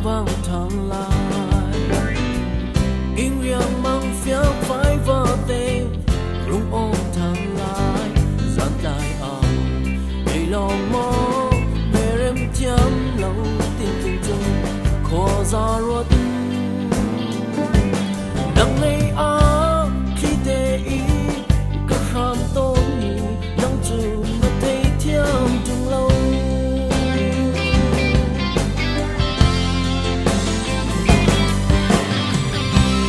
vang thang lại in riêng mang phía phải vỡ tê rung ôm thang lại gian đại ngày lòng mơ về em chấm lâu tin tình chung khó ra ruột đằng này khi để ý các ham tôn nhị đang chịu mà thấy thiam chung lâu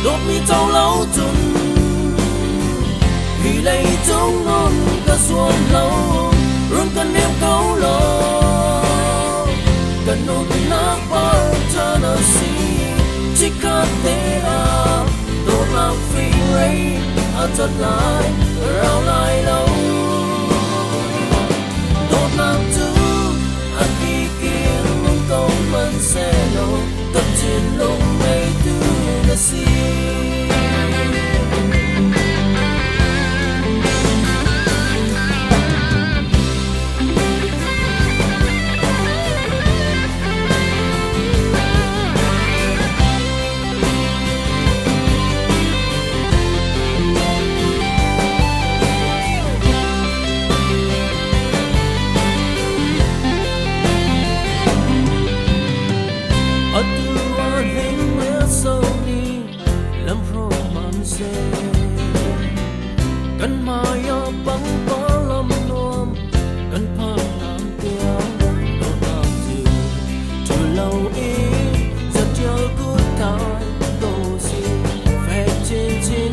đốt mi trâu lâu chung vì lấy trong non cả xuân lâu luôn cần em câu lo cần nôn nát bao cha nó xí chỉ có thể đốt làm phi ray chợt lại rao lại lâu đốt làm thứ khi kia mong câu mình sẽ lâu tập trên lông mây thứ là xí cần maya băng bó lâm nuông cần phang nam tiếng đôi nam chiều chờ lâu ý giật chờ cứ tai tô gì phép trên trên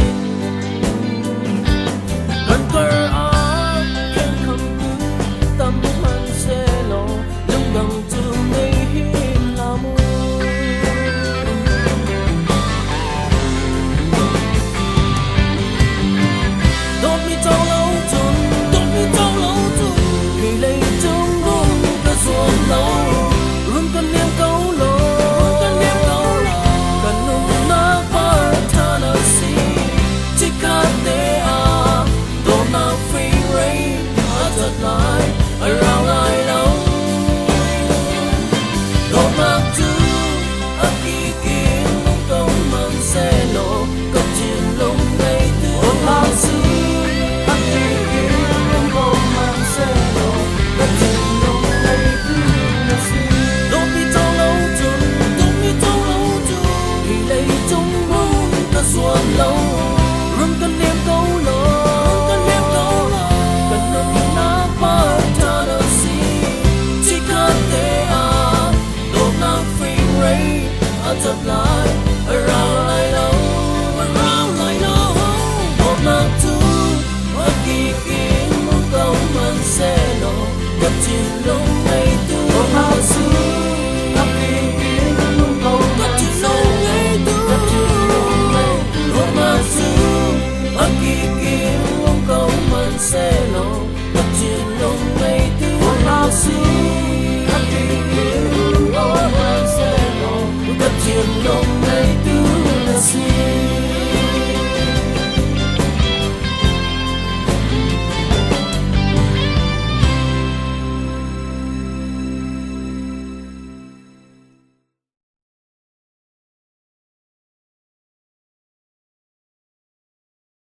cần cơ khen khăm cứ tâm hắn sẽ lo lâm bằng trường mây hiên là mưa chợt lại around lại lâu một năm thứ ở kỳ kiến một câu mình sẽ lộ gặp chuyện lúc ngày thứ một năm thứ ở kỳ kiến một câu gặp chuyện lúc ngày thứ một năm thứ ở kỳ kiến một câu mình sẽ lộ gặp chuyện lúc ngày thứ một năm thứ